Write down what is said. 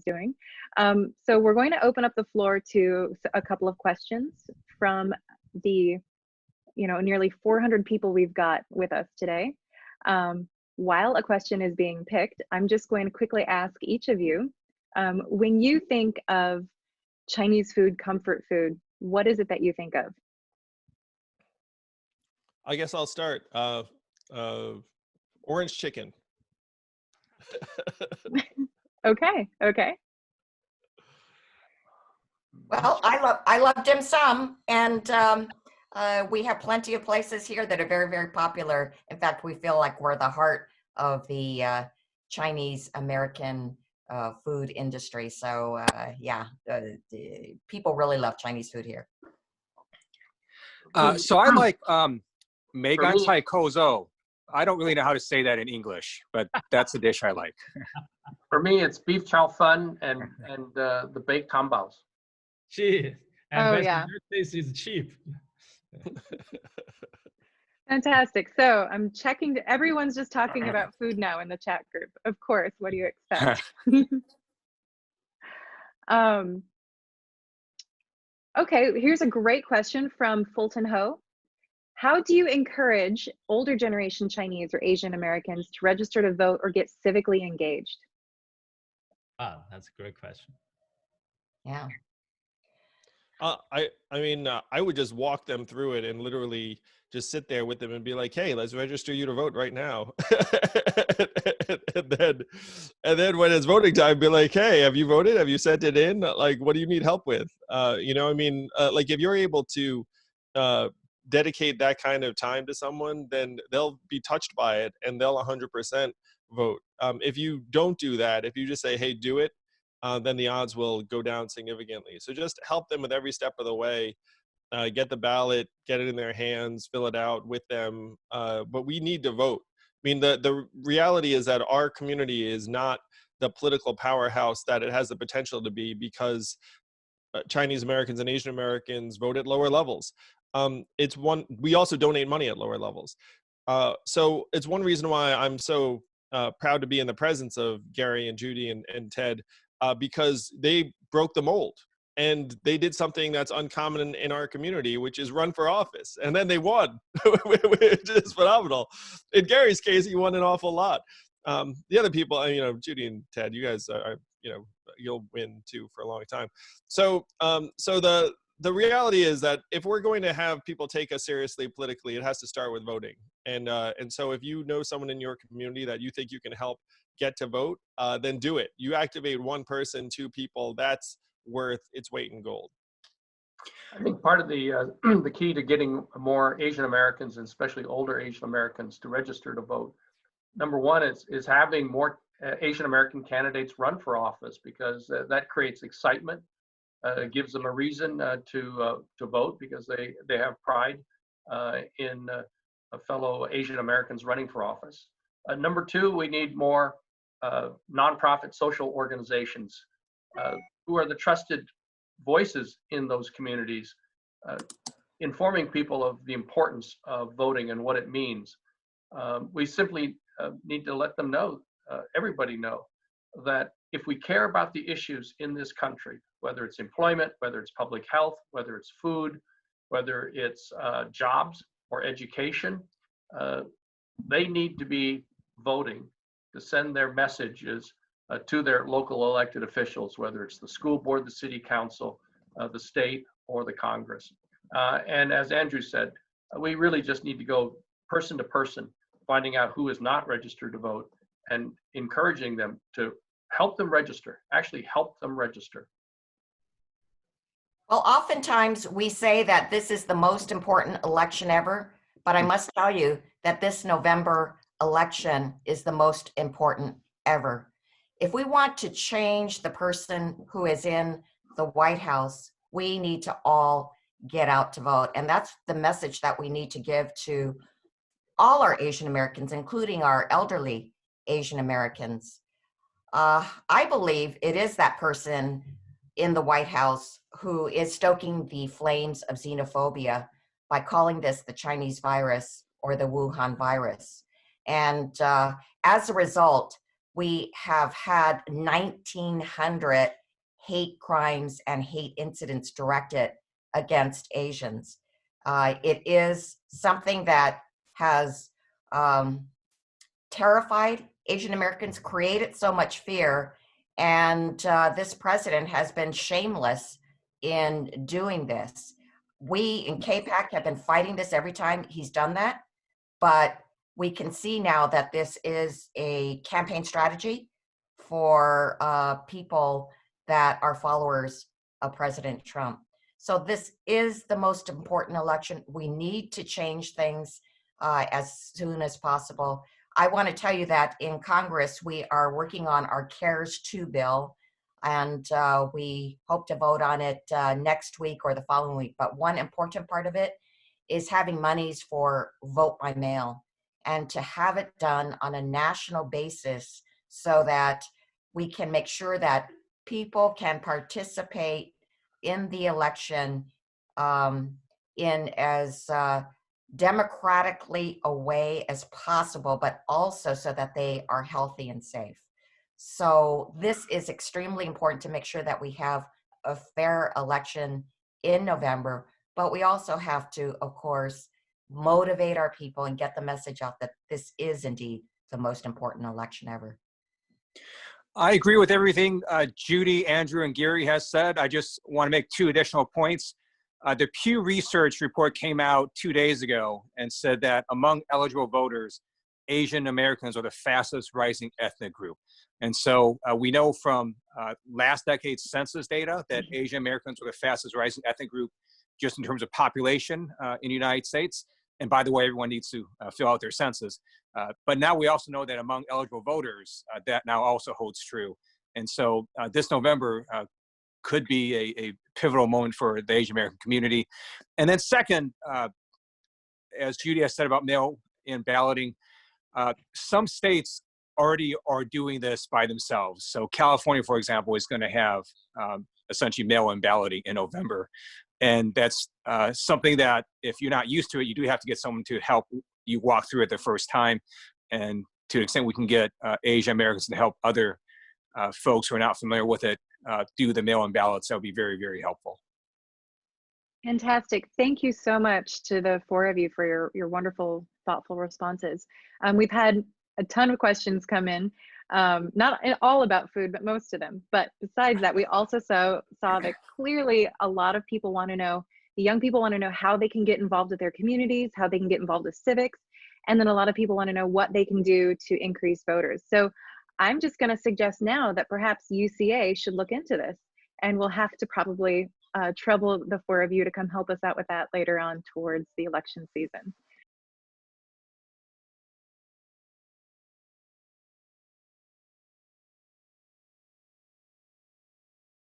doing. So we're going to open up the floor to a couple of questions from the, nearly 400 people we've got with us today. While a question is being picked, I'm just going to quickly ask each of you, when you think of Chinese food, comfort food, what is it that you think of? I guess I'll start. Orange chicken. Okay. Well, I love dim sum, and we have plenty of places here that are very, very popular. In fact, we feel like we're the heart of the Chinese American food industry. So yeah, people really love Chinese food here. So I like Megan Cai Kozo. I don't really know how to say that in English, but that's the dish I like. For me, it's beef chow fun and the baked tambaos. Cheese. And yeah. This is cheap. Fantastic. So I'm checking. Everyone's just talking about food now in the chat group. Of course. What do you expect? Okay. Here's a great question from Fulton Ho. How do you encourage older generation Chinese or Asian Americans to register to vote or get civically engaged? Wow, that's a great question. Yeah. I mean, I would just walk them through it and literally just sit there with them and be like, hey, let's register you to vote right now. and then when it's voting time, be like, hey, have you voted? Have you sent it in? Like, what do you need help with? Like if you're able to dedicate that kind of time to someone, then they'll be touched by it and they'll 100% vote. If you don't do that, if you just say, hey, do it, then the odds will go down significantly. So just help them with every step of the way. Get the ballot, get it in their hands, fill it out with them. But we need to vote. I mean, the reality is that our community is not the political powerhouse that it has the potential to be because Chinese Americans and Asian Americans vote at lower levels. We also donate money at lower levels. So it's one reason why I'm so proud to be in the presence of Gary and Judy and Ted, because they broke the mold and they did something that's uncommon in our community, which is run for office. And then they won, which is phenomenal. In Gary's case, he won an awful lot. The other people, Judy and Ted, you guys are, you'll win too for a long time. So the reality is that if we're going to have people take us seriously politically, it has to start with voting. And so if you know someone in your community that you think you can help get to vote, then do it. You activate one person, two people, that's worth its weight in gold. I think part of the key to getting more Asian Americans, and especially older Asian Americans, to register to vote, number one is having more Asian American candidates run for office, because that creates excitement. It gives them a reason to vote, because they have pride in fellow Asian Americans running for office. Number two, we need more nonprofit social organizations who are the trusted voices in those communities, informing people of the importance of voting and what it means. We simply need to let them know, everybody know, that if we care about the issues in this country, whether it's employment, whether it's public health, whether it's food, whether it's jobs or education, they need to be voting to send their messages to their local elected officials, whether it's the school board, the city council, the state, or the Congress. And as Andrew said, we really just need to go person to person, finding out who is not registered to vote and encouraging them to help them register, actually help them register. Well, oftentimes we say that this is the most important election ever, but I must tell you that this November election is the most important ever. If we want to change the person who is in the White House, we need to all get out to vote. And that's the message that we need to give to all our Asian Americans, including our elderly Asian Americans. I believe it is that person in the White House who is stoking the flames of xenophobia by calling this the Chinese virus or the Wuhan virus. And as a result, we have had 1,900 hate crimes and hate incidents directed against Asians. It is something that has terrified Asian Americans, created so much fear, and this president has been shameless in doing this. We in KPAC have been fighting this every time he's done that, but we can see now that this is a campaign strategy for people that are followers of President Trump. So this is the most important election. We need to change things as soon as possible. I want to tell you that in Congress, we are working on our CARES 2 bill, and we hope to vote on it next week or the following week. But one important part of it is having monies for vote by mail, and to have it done on a national basis so that we can make sure that people can participate in the election in as democratically a way as possible, but also so that they are healthy and safe. So this is extremely important to make sure that we have a fair election in November, but we also have to, of course, motivate our people and get the message out that this is indeed the most important election ever. I agree with everything Judy, Andrew, and Gary has said. I just want to make 2 additional points. The Pew Research report came out 2 days ago and said that among eligible voters, Asian Americans are the fastest rising ethnic group. And so we know from last decade's census data that Asian Americans are the fastest rising ethnic group just in terms of population in the United States. And by the way, everyone needs to fill out their census. But now we also know that among eligible voters, that now also holds true. And so this November could be a pivotal moment for the Asian American community. And then second, as Judy has said about mail-in balloting, some states already are doing this by themselves. So California, for example, is going to have essentially mail-in balloting in November. And that's something that if you're not used to it, you do have to get someone to help you walk through it the first time. And to the extent we can get Asian Americans to help other folks who are not familiar with it do the mail-in ballots, that would be very, very helpful. Fantastic. Thank you so much to the 4 of you for your wonderful, thoughtful responses. We've had a ton of questions come in, not all about food, but most of them. But besides that, we also saw that clearly a lot of people want to know, the young people want to know how they can get involved with their communities, how they can get involved with civics. And then a lot of people want to know what they can do to increase voters. So I'm just going to suggest now that perhaps UCA should look into this, and we'll have to probably trouble the 4 of you to come help us out with that later on towards the election season.